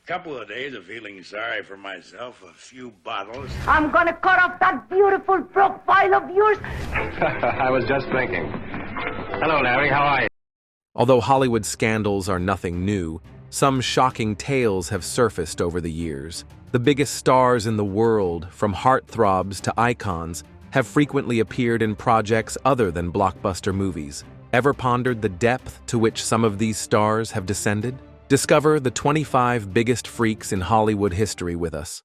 Couple of days of feeling sorry for myself, a few bottles. I'm gonna cut off that beautiful profile of yours. I was just thinking. Hello, Larry, how are you? Although Hollywood scandals are nothing new, some shocking tales have surfaced over the years. The biggest stars in the world, from heartthrobs to icons, have frequently appeared in projects other than blockbuster movies. Ever pondered the depth to which some of these stars have descended? Discover the 25 biggest freaks in Hollywood history with us.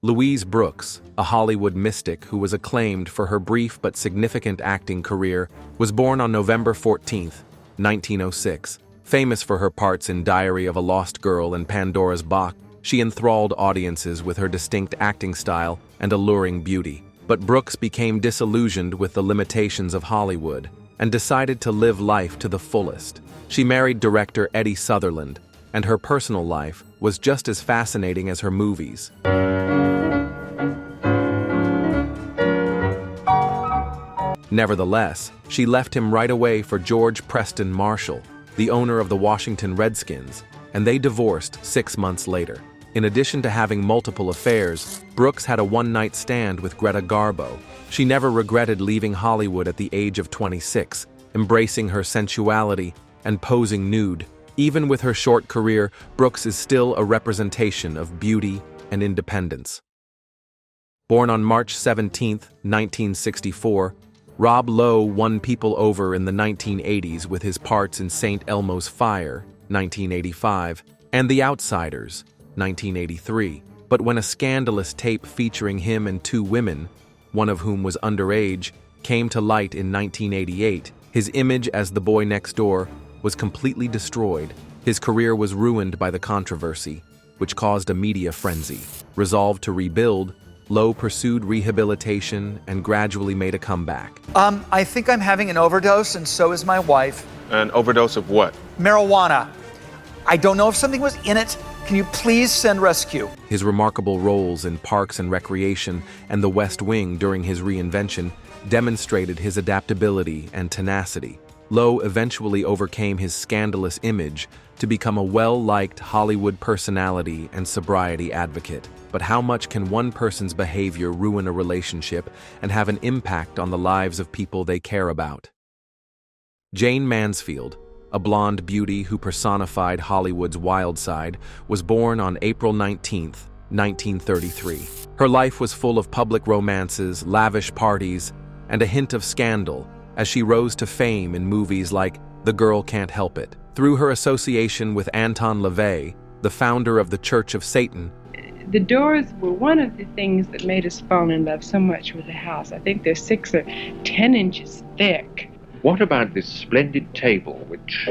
Louise Brooks, a Hollywood mystic who was acclaimed for her brief but significant acting career, was born on November 14, 1906. Famous for her parts in Diary of a Lost Girl and Pandora's Box, she enthralled audiences with her distinct acting style and alluring beauty. But Brooks became disillusioned with the limitations of Hollywood and decided to live life to the fullest. She married director Eddie Sutherland, and her personal life was just as fascinating as her movies. Nevertheless, she left him right away for George Preston Marshall, the owner of the Washington Redskins, and they divorced 6 months later. In addition to having multiple affairs, Brooks had a one-night stand with Greta Garbo. She never regretted leaving Hollywood at the age of 26, embracing her sensuality and posing nude. Even with her short career, Brooks is still a representation of beauty and independence. Born on March 17, 1964, Rob Lowe won people over in the 1980s with his parts in St. Elmo's Fire, 1985, and The Outsiders, 1983. But when a scandalous tape featuring him and two women, one of whom was underage, came to light in 1988, his image as the boy next door was completely destroyed. His career was ruined by the controversy, which caused a media frenzy. Resolved to rebuild, Lowe pursued rehabilitation and gradually made a comeback. I think I'm having an overdose, and so is my wife. An overdose of what? Marijuana. I don't know if something was in it. Can you please send rescue? His remarkable roles in Parks and Recreation and The West Wing during his reinvention demonstrated his adaptability and tenacity. Lowe eventually overcame his scandalous image to become a well-liked Hollywood personality and sobriety advocate. But how much can one person's behavior ruin a relationship and have an impact on the lives of people they care about? Jane Mansfield, a blonde beauty who personified Hollywood's wild side, was born on April 19, 1933. Her life was full of public romances, lavish parties, and a hint of scandal as she rose to fame in movies like The Girl Can't Help It. Through her association with Anton LaVey, the founder of the Church of Satan, the doors were one of the things that made us fall in love so much with the house. I think they're 6 or 10 inches thick. What about this splendid table, which...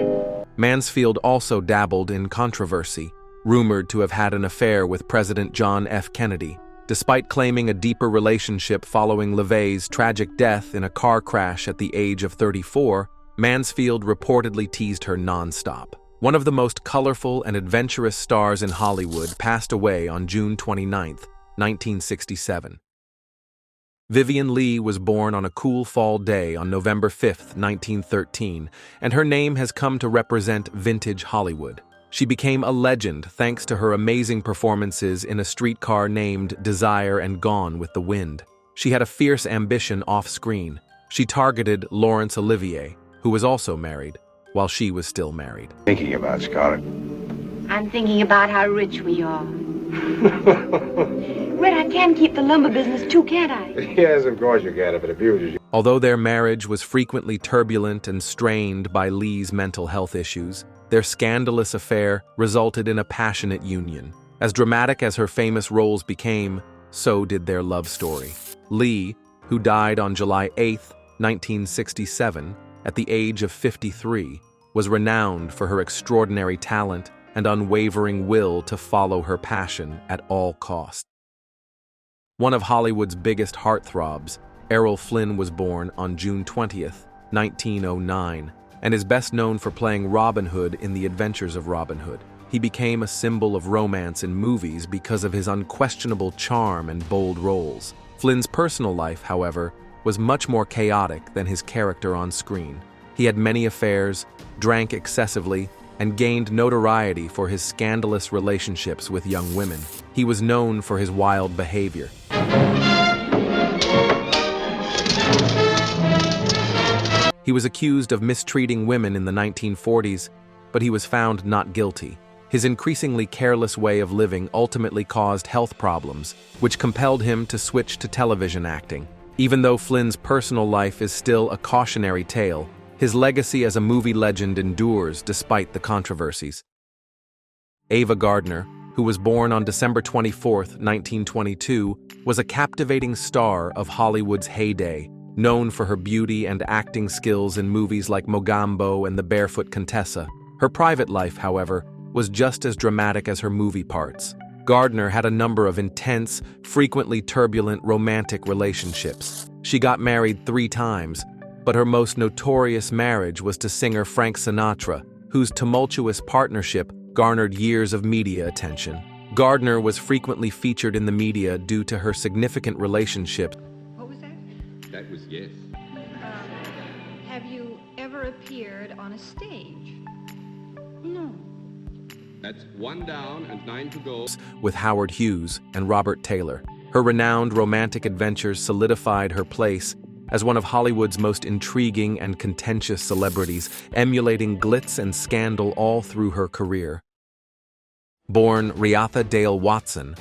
Mansfield also dabbled in controversy, rumored to have had an affair with President John F. Kennedy. Despite claiming a deeper relationship following LaVey's tragic death in a car crash at the age of 34, Mansfield reportedly teased her nonstop. One of the most colorful and adventurous stars in Hollywood passed away on June 29, 1967. Vivien Leigh was born on a cool fall day on November 5, 1913, and her name has come to represent vintage Hollywood. She became a legend thanks to her amazing performances in A Streetcar Named Desire and Gone with the Wind. She had a fierce ambition off-screen. She targeted Laurence Olivier, who was also married, while she was still married. Thinking about Scarlett. I'm thinking about how rich we are. Red, I can keep the lumber business too, can't I? Yes, of course you can if it abuses you. Although their marriage was frequently turbulent and strained by Leigh's mental health issues, their scandalous affair resulted in a passionate union. As dramatic as her famous roles became, so did their love story. Leigh, who died on July 8, 1967, at the age of 53, was renowned for her extraordinary talent and unwavering will to follow her passion at all costs. One of Hollywood's biggest heartthrobs, Errol Flynn was born on June 20, 1909, and is best known for playing Robin Hood in The Adventures of Robin Hood. He became a symbol of romance in movies because of his unquestionable charm and bold roles. Flynn's personal life, however, was much more chaotic than his character on screen. He had many affairs, drank excessively, and gained notoriety for his scandalous relationships with young women. He was known for his wild behavior. He was accused of mistreating women in the 1940s, but he was found not guilty. His increasingly careless way of living ultimately caused health problems, which compelled him to switch to television acting. Even though Flynn's personal life is still a cautionary tale, his legacy as a movie legend endures despite the controversies. Ava Gardner, who was born on December 24, 1922, was a captivating star of Hollywood's heyday, known for her beauty and acting skills in movies like Mogambo and The Barefoot Contessa. Her private life, however, was just as dramatic as her movie parts. Gardner had a number of intense, frequently turbulent romantic relationships. She got married 3 times, but her most notorious marriage was to singer Frank Sinatra, whose tumultuous partnership garnered years of media attention. Gardner was frequently featured in the media due to her significant relationship. What was that? That was yes. Have you ever appeared on a stage? No. That's 1 down and 9 to go. With Howard Hughes and Robert Taylor. Her renowned romantic adventures solidified her place as one of Hollywood's most intriguing and contentious celebrities, emulating glitz and scandal all through her career. Born Reatha Dale Watson,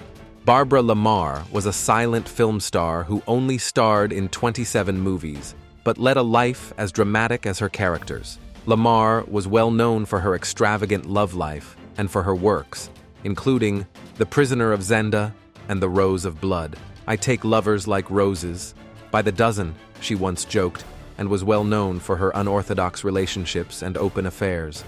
Barbara Lamar was a silent film star who only starred in 27 movies, but led a life as dramatic as her characters. Lamar was well known for her extravagant love life and for her works, including The Prisoner of Zenda and The Rose of Blood. I take lovers like roses, by the dozen, she once joked, and was well known for her unorthodox relationships and open affairs.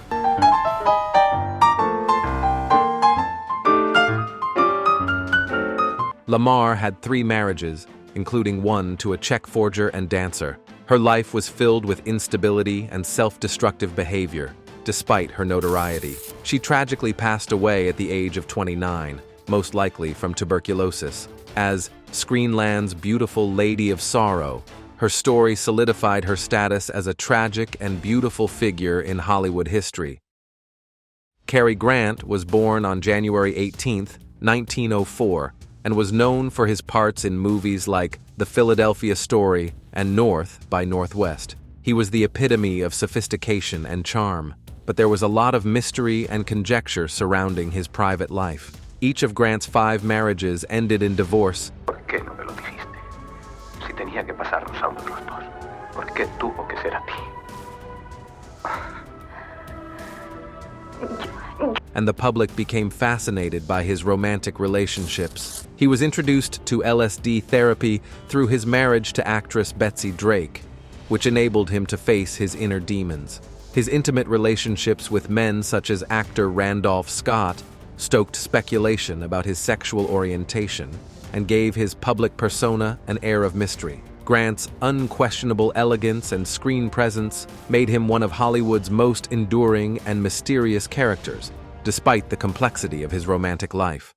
Lamar had 3 marriages, including one to a check forger and dancer. Her life was filled with instability and self-destructive behavior, despite her notoriety. She tragically passed away at the age of 29, most likely from tuberculosis. As Screenland's beautiful Lady of Sorrow, her story solidified her status as a tragic and beautiful figure in Hollywood history. Cary Grant was born on January 18, 1904, and was known for his parts in movies like The Philadelphia Story and North by Northwest. He was the epitome of sophistication and charm, but there was a lot of mystery and conjecture surrounding his private life. Each of Grant's 5 marriages ended in divorce. ¿Por qué no me lo dijiste? Si tenía que pasarnos a uno de los dos, ¿por qué tuvo que ser a ti? And the public became fascinated by his romantic relationships. He was introduced to LSD therapy through his marriage to actress Betsy Drake, which enabled him to face his inner demons. His intimate relationships with men such as actor Randolph Scott stoked speculation about his sexual orientation and gave his public persona an air of mystery. Grant's unquestionable elegance and screen presence made him one of Hollywood's most enduring and mysterious characters, despite the complexity of his romantic life.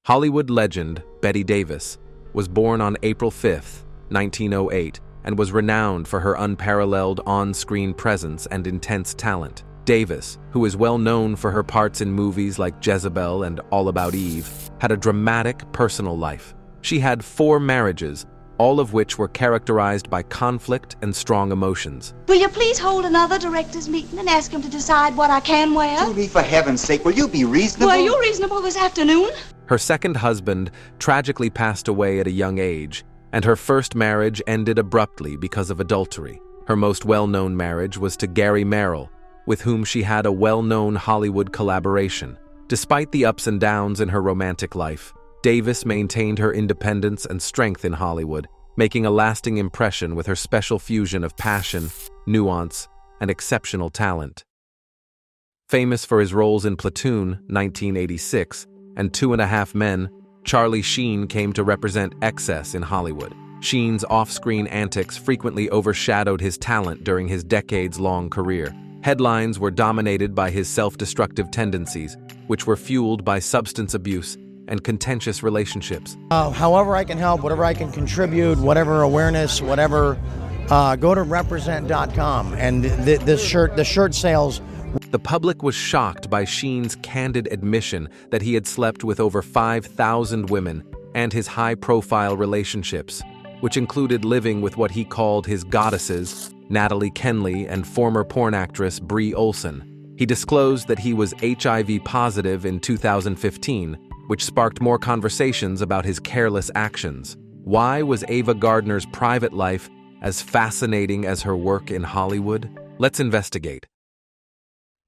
Hollywood legend Bette Davis was born on April 5, 1908, and was renowned for her unparalleled on-screen presence and intense talent. Davis, who is well known for her parts in movies like Jezebel and All About Eve, had a dramatic personal life. She had 4 marriages, all of which were characterized by conflict and strong emotions. Will you please hold another director's meeting and ask him to decide what I can wear? Julie, for heaven's sake, will you be reasonable? Were you reasonable this afternoon? Her second husband tragically passed away at a young age, and her first marriage ended abruptly because of adultery. Her most well-known marriage was to Gary Merrill, with whom she had a well-known Hollywood collaboration. Despite the ups and downs in her romantic life, Davis maintained her independence and strength in Hollywood, making a lasting impression with her special fusion of passion, nuance, and exceptional talent. Famous for his roles in Platoon, 1986, and 2.5 Men, Charlie Sheen came to represent excess in Hollywood. Sheen's off-screen antics frequently overshadowed his talent during his decades-long career. Headlines were dominated by his self-destructive tendencies, which were fueled by substance abuse and contentious relationships. However I can help, whatever I can contribute, whatever awareness, whatever, go to represent.com. And the shirt sales The public was shocked by Sheen's candid admission that he had slept with over 5,000 women and his high-profile relationships, which included living with what he called his goddesses, Natalie Kenley and former porn actress Brie Olson. He disclosed that he was HIV positive in 2015, which sparked more conversations about his careless actions. Why was Ava Gardner's private life as fascinating as her work in Hollywood? Let's investigate.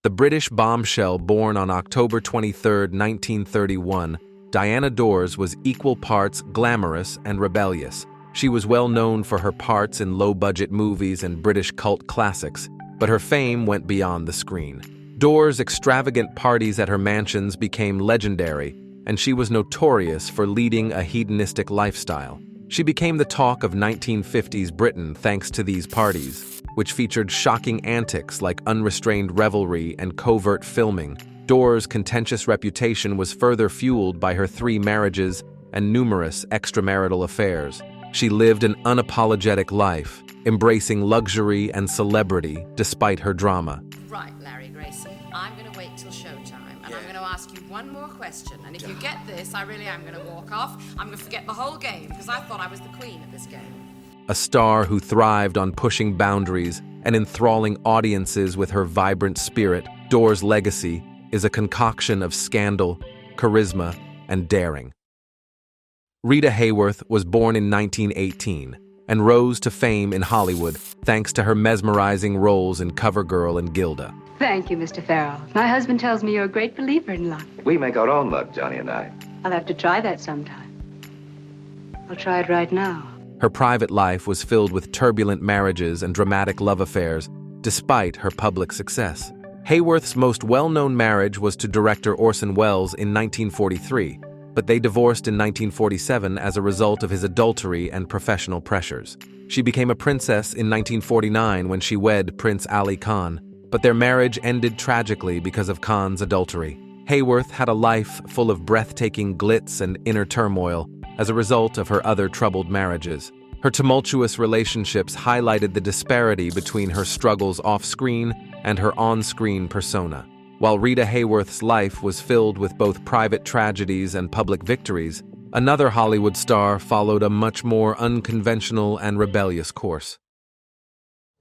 The British bombshell born on October 23, 1931, Diana Dors was equal parts glamorous and rebellious. She was well known for her parts in low-budget movies and British cult classics, but her fame went beyond the screen. Dors' extravagant parties at her mansions became legendary, and she was notorious for leading a hedonistic lifestyle. She became the talk of 1950s Britain thanks to these parties, which featured shocking antics like unrestrained revelry and covert filming. Dors' contentious reputation was further fueled by her 3 marriages and numerous extramarital affairs. She lived an unapologetic life, embracing luxury and celebrity despite her drama. Right, Larry Grayson, I'm going to wait till showtime, and I'm going to ask you one more question. And if you get this, I really am going to walk off. I'm going to forget the whole game, because I thought I was the queen of this game. A star who thrived on pushing boundaries and enthralling audiences with her vibrant spirit, Dors' legacy is a concoction of scandal, charisma, and daring. Rita Hayworth was born in 1918 and rose to fame in Hollywood thanks to her mesmerizing roles in CoverGirl and Gilda. Thank you, Mr. Farrell. My husband tells me you're a great believer in luck. We make our own luck, Johnny and I. I'll have to try that sometime. I'll try it right now. Her private life was filled with turbulent marriages and dramatic love affairs, despite her public success. Hayworth's most well-known marriage was to director Orson Welles in 1943, but they divorced in 1947 as a result of his adultery and professional pressures. She became a princess in 1949 when she wed Prince Ali Khan, but their marriage ended tragically because of Khan's adultery. Hayworth had a life full of breathtaking glitz and inner turmoil as a result of her other troubled marriages. Her tumultuous relationships highlighted the disparity between her struggles off-screen and her on-screen persona. While Rita Hayworth's life was filled with both private tragedies and public victories, another Hollywood star followed a much more unconventional and rebellious course.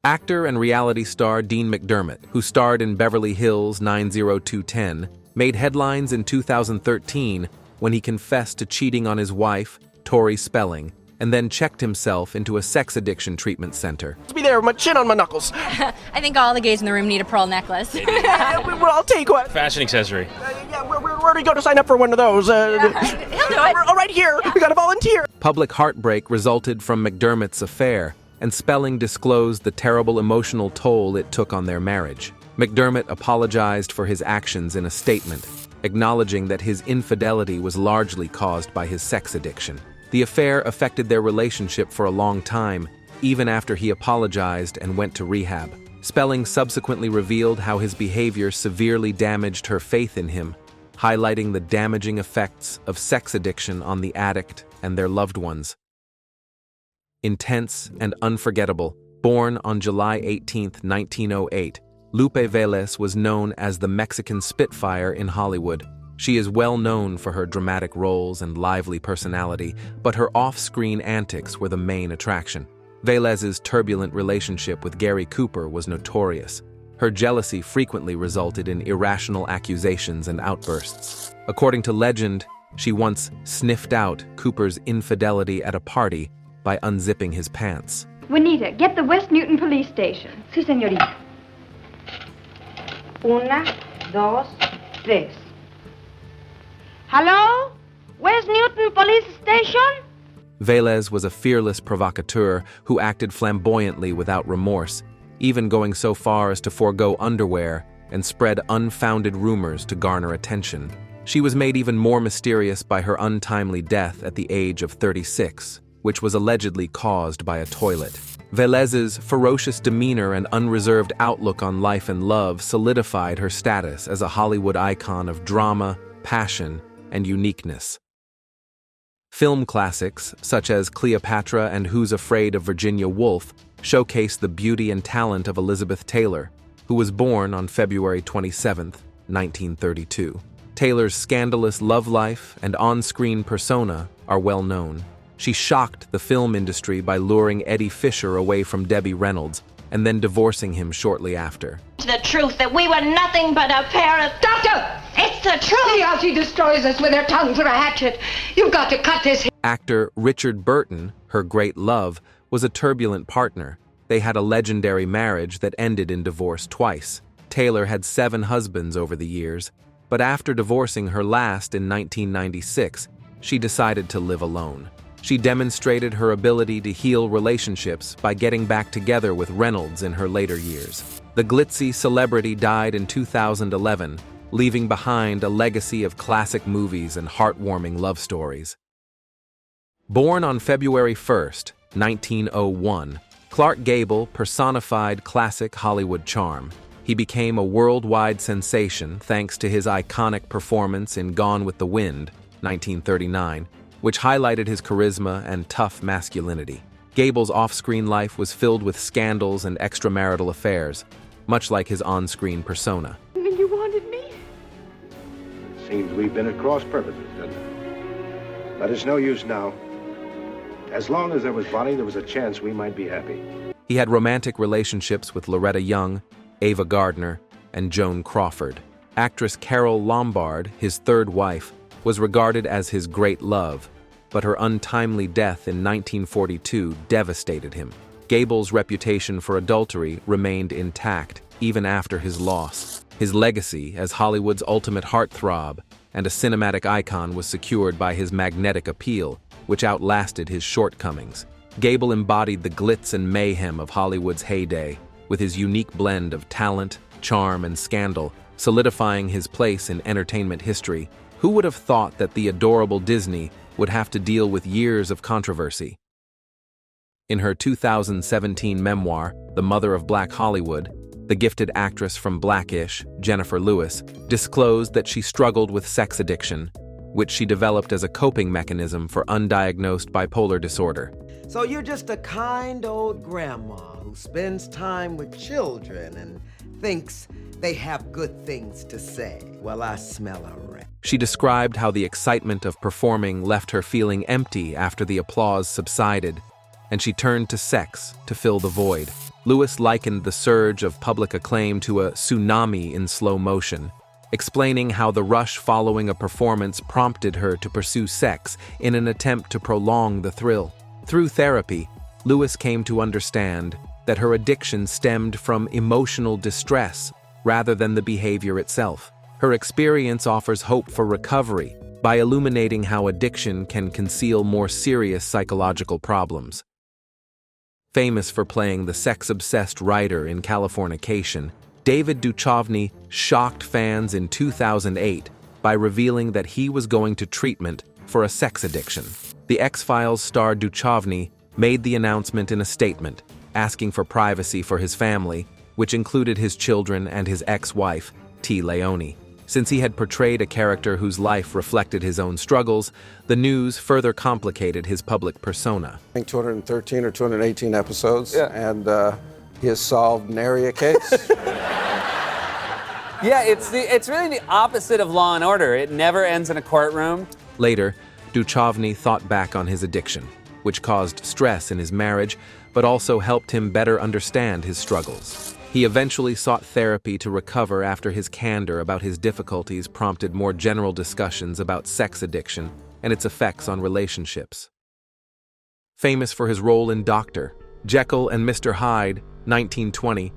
Actor and reality star Dean McDermott, who starred in Beverly Hills 90210, made headlines in 2013 when he confessed to cheating on his wife, Tori Spelling, and then checked himself into a sex addiction treatment center. Be there with my chin on my knuckles. I think all the gays in the room need a pearl necklace. I'll take one. Fashion accessory. Where do you go to sign up for one of those? He'll do it. Oh, right here. We got to volunteer. Public heartbreak resulted from McDermott's affair, and Spelling disclosed the terrible emotional toll it took on their marriage. McDermott apologized for his actions in a statement, acknowledging that his infidelity was largely caused by his sex addiction. The affair affected their relationship for a long time, even after he apologized and went to rehab. Spelling subsequently revealed how his behavior severely damaged her faith in him, highlighting the damaging effects of sex addiction on the addict and their loved ones. Intense and unforgettable, born on July 18, 1908, Lupe Velez was known as the Mexican Spitfire in Hollywood. She is well known for her dramatic roles and lively personality, but her off-screen antics were the main attraction. Velez's turbulent relationship with Gary Cooper was notorious. Her jealousy frequently resulted in irrational accusations and outbursts. According to legend, she once sniffed out Cooper's infidelity at a party by unzipping his pants. Juanita, get the West Newton police station. Sí, señorita. Una, dos, tres. Hello? West Newton Police Station? Velez was a fearless provocateur who acted flamboyantly without remorse, even going so far as to forego underwear and spread unfounded rumors to garner attention. She was made even more mysterious by her untimely death at the age of 36, which was allegedly caused by a toilet. Velez's ferocious demeanor and unreserved outlook on life and love solidified her status as a Hollywood icon of drama, passion, and uniqueness. Film classics, such as Cleopatra and Who's Afraid of Virginia Woolf, showcase the beauty and talent of Elizabeth Taylor, who was born on February 27, 1932. Taylor's scandalous love life and on-screen persona are well known. She shocked the film industry by luring Eddie Fisher away from Debbie Reynolds and then divorcing him shortly after. The truth that we were nothing but a pair of... Doctor! It's the truth! See how she destroys us with her tongue for a hatchet. You've got to cut this... Actor Richard Burton, her great love, was a turbulent partner. They had a legendary marriage that ended in divorce twice. Taylor had 7 husbands over the years, but after divorcing her last in 1996, she decided to live alone. She demonstrated her ability to heal relationships by getting back together with Reynolds in her later years. The glitzy celebrity died in 2011, leaving behind a legacy of classic movies and heartwarming love stories. Born on February 1st, 1901, Clark Gable personified classic Hollywood charm. He became a worldwide sensation thanks to his iconic performance in Gone with the Wind, 1939, which highlighted his charisma and tough masculinity. Gable's off-screen life was filled with scandals and extramarital affairs, much like his on-screen persona. And you wanted me? It seems we've been at cross purposes, doesn't it? But it's no use now. As long as there was Bonnie, there was a chance we might be happy. He had romantic relationships with Loretta Young, Ava Gardner, and Joan Crawford. Actress Carole Lombard, his third wife, was regarded as his great love, but her untimely death in 1942 devastated him. Gable's reputation for adultery remained intact even after his loss. His legacy as Hollywood's ultimate heartthrob and a cinematic icon was secured by his magnetic appeal, which outlasted his shortcomings. Gable embodied the glitz and mayhem of Hollywood's heyday, with his unique blend of talent, charm, and scandal, solidifying his place in entertainment history. Who would have thought that the adorable Disney would have to deal with years of controversy? In her 2017 memoir, The Mother of Black Hollywood, the gifted actress from Black-ish, Jennifer Lewis, disclosed that she struggled with sex addiction, which she developed as a coping mechanism for undiagnosed bipolar disorder. So you're just a kind old grandma who spends time with children and thinks they have good things to say. Well, I smell a rat. She described how the excitement of performing left her feeling empty after the applause subsided, and she turned to sex to fill the void. Lewis likened the surge of public acclaim to a tsunami in slow motion, explaining how the rush following a performance prompted her to pursue sex in an attempt to prolong the thrill. Through therapy, Lewis came to understand that her addiction stemmed from emotional distress rather than the behavior itself. Her experience offers hope for recovery by illuminating how addiction can conceal more serious psychological problems. Famous for playing the sex-obsessed writer in Californication, David Duchovny shocked fans in 2008 by revealing that he was going to treatment for a sex addiction. The X-Files star Duchovny made the announcement in a statement, asking for privacy for his family, which included his children and his ex-wife, T. Leone. Since he had portrayed a character whose life reflected his own struggles, the news further complicated his public persona. I think 213 or 218 episodes, and he has solved nary a case. Yeah, it's really the opposite of Law and Order. It never ends in a courtroom. Later, Duchovny thought back on his addiction, which caused stress in his marriage, but also helped him better understand his struggles. He eventually sought therapy to recover after his candor about his difficulties prompted more general discussions about sex addiction and its effects on relationships. Famous for his role in Dr. Jekyll and Mr. Hyde, 1920,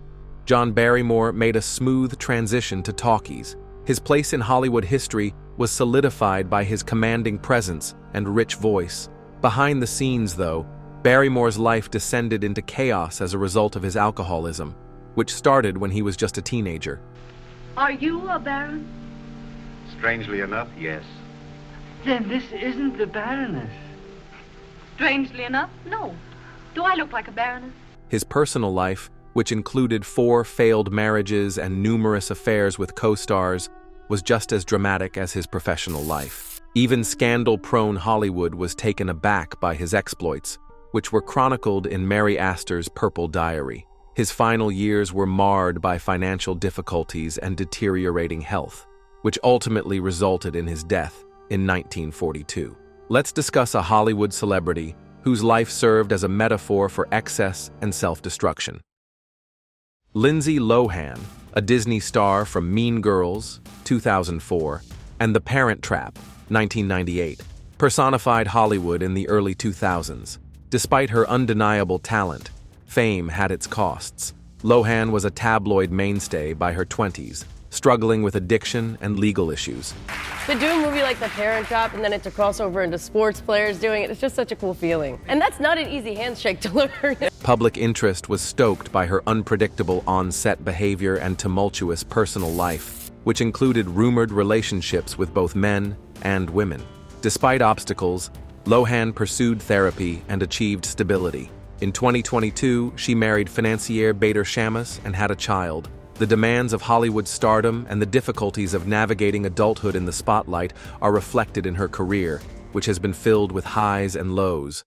John Barrymore made a smooth transition to talkies. His place in Hollywood history was solidified by his commanding presence and rich voice. Behind the scenes, though, Barrymore's life descended into chaos as a result of his alcoholism, which started when he was just a teenager. Are you a baron? Strangely enough, yes. Then this isn't the Baroness. Strangely enough, no. Do I look like a Baroness? His personal life, which included 4 failed marriages and numerous affairs with co-stars, was just as dramatic as his professional life. Even scandal-prone Hollywood was taken aback by his exploits, which were chronicled in Mary Astor's Purple Diary. His final years were marred by financial difficulties and deteriorating health, which ultimately resulted in his death in 1942. Let's discuss a Hollywood celebrity whose life served as a metaphor for excess and self-destruction. Lindsay Lohan, a Disney star from Mean Girls, 2004, and The Parent Trap, 1998, personified Hollywood in the early 2000s. Despite her undeniable talent, fame had its costs. Lohan was a tabloid mainstay by her 20s, struggling with addiction and legal issues. To do a movie like The Parent Trap and then it to cross over into sports players doing it, it's just such a cool feeling. And that's not an easy handshake to learn. Public interest was stoked by her unpredictable on-set behavior and tumultuous personal life, which included rumored relationships with both men and women. Despite obstacles, Lohan pursued therapy and achieved stability. In 2022, she married financier Bader Shammas and had a child. The demands of Hollywood stardom and the difficulties of navigating adulthood in the spotlight are reflected in her career, which has been filled with highs and lows.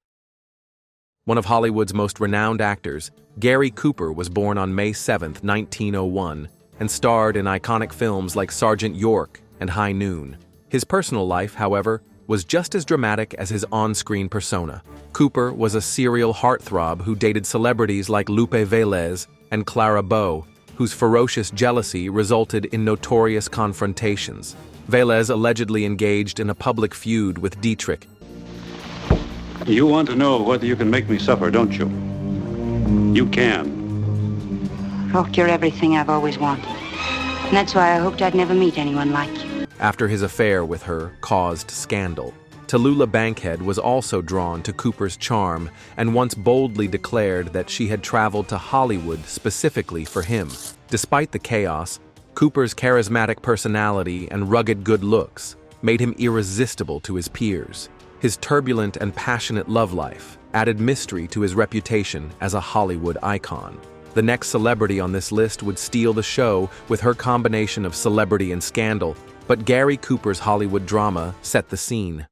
One of Hollywood's most renowned actors, Gary Cooper, was born on May 7, 1901, and starred in iconic films like Sergeant York and High Noon. His personal life, however, was just as dramatic as his on-screen persona. Cooper was a serial heartthrob who dated celebrities like Lupe Velez and Clara Bow, whose ferocious jealousy resulted in notorious confrontations. Velez allegedly engaged in a public feud with Dietrich. You want to know whether you can make me suffer, don't you? You can. Rock, you're everything I've always wanted. And that's why I hoped I'd never meet anyone like you. After his affair with her caused scandal, Tallulah Bankhead was also drawn to Cooper's charm and once boldly declared that she had traveled to Hollywood specifically for him. Despite the chaos, Cooper's charismatic personality and rugged good looks made him irresistible to his peers. His turbulent and passionate love life added mystery to his reputation as a Hollywood icon. The next celebrity on this list would steal the show with her combination of celebrity and scandal, but Gary Cooper's Hollywood drama set the scene.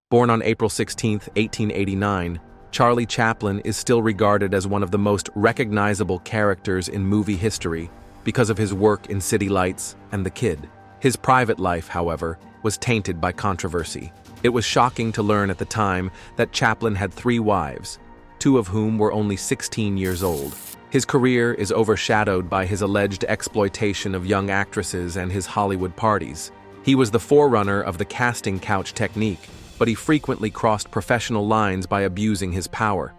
Born on April 16, 1889, Charlie Chaplin is still regarded as one of the most recognizable characters in movie history because of his work in City Lights and The Kid. His private life, however, was tainted by controversy. It was shocking to learn at the time that Chaplin had 3 wives, 2 of whom were only 16 years old. His career is overshadowed by his alleged exploitation of young actresses and his Hollywood parties. He was the forerunner of the casting couch technique, but he frequently crossed professional lines by abusing his power.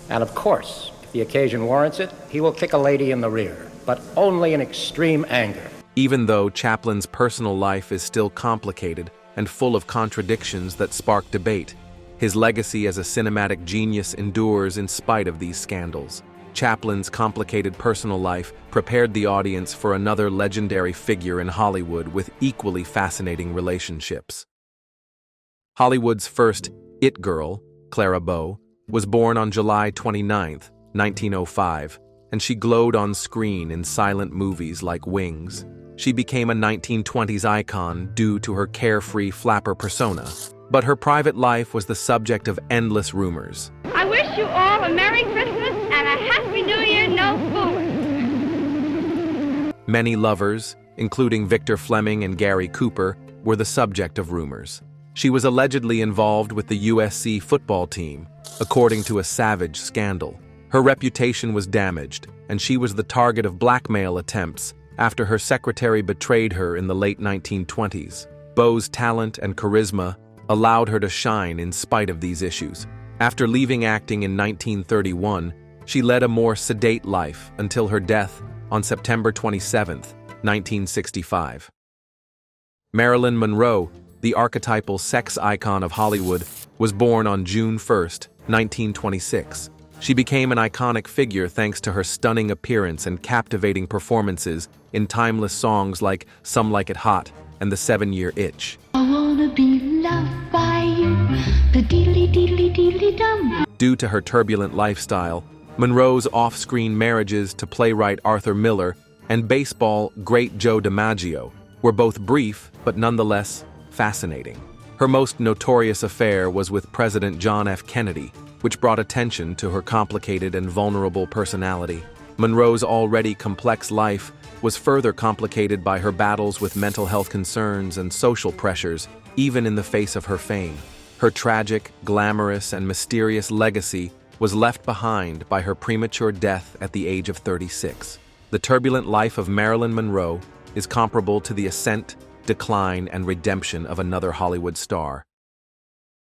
And of course, if the occasion warrants it, he will kick a lady in the rear, but only in extreme anger. Even though Chaplin's personal life is still complicated and full of contradictions that spark debate, his legacy as a cinematic genius endures in spite of these scandals. Chaplin's complicated personal life prepared the audience for another legendary figure in Hollywood with equally fascinating relationships. Hollywood's first It Girl, Clara Bow, was born on July 29, 1905, and she glowed on screen in silent movies like Wings. She became a 1920s icon due to her carefree flapper persona, but her private life was the subject of endless rumors. I wish you all a Merry Christmas and a Happy New Year, no fooling. Many lovers, including Victor Fleming and Gary Cooper, were the subject of rumors. She was allegedly involved with the USC football team, according to a savage scandal. Her reputation was damaged, and she was the target of blackmail attempts after her secretary betrayed her in the late 1920s. Bow's talent and charisma allowed her to shine in spite of these issues. After leaving acting in 1931, she led a more sedate life until her death on September 27, 1965. Marilyn Monroe, the archetypal sex icon of Hollywood, was born on June 1, 1926. She became an iconic figure thanks to her stunning appearance and captivating performances in timeless songs like Some Like It Hot and The 7-Year Itch. I wanna be loved by you, the deedly-deedly-deedly-dum. Due to her turbulent lifestyle, Monroe's off-screen marriages to playwright Arthur Miller and baseball great Joe DiMaggio were both brief but nonetheless fascinating. Her most notorious affair was with President John F. Kennedy, which brought attention to her complicated and vulnerable personality. Monroe's already complex life was further complicated by her battles with mental health concerns and social pressures, even in the face of her fame. Her tragic, glamorous, and mysterious legacy was left behind by her premature death at the age of 36. The turbulent life of Marilyn Monroe is comparable to the ascent, decline, and redemption of another Hollywood star.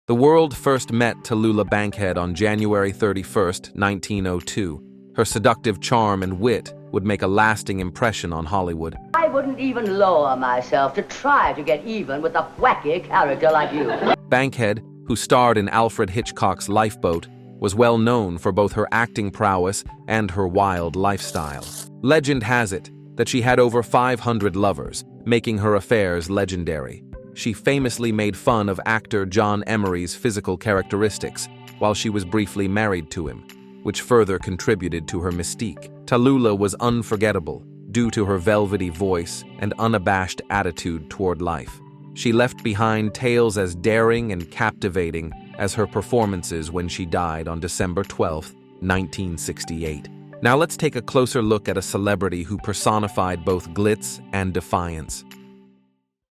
The world first met Tallulah Bankhead on January 31, 1902. Her seductive charm and wit would make a lasting impression on Hollywood. I wouldn't even lower myself to try to get even with a wacky character like you. Bankhead, who starred in Alfred Hitchcock's Lifeboat, was well known for both her acting prowess and her wild lifestyle. Legend has it that she had over 500 lovers, making her affairs legendary. She famously made fun of actor John Emery's physical characteristics while she was briefly married to him, which further contributed to her mystique. Tallulah was unforgettable due to her velvety voice and unabashed attitude toward life. She left behind tales as daring and captivating as her performances when she died on December 12, 1968. Now let's take a closer look at a celebrity who personified both glitz and defiance.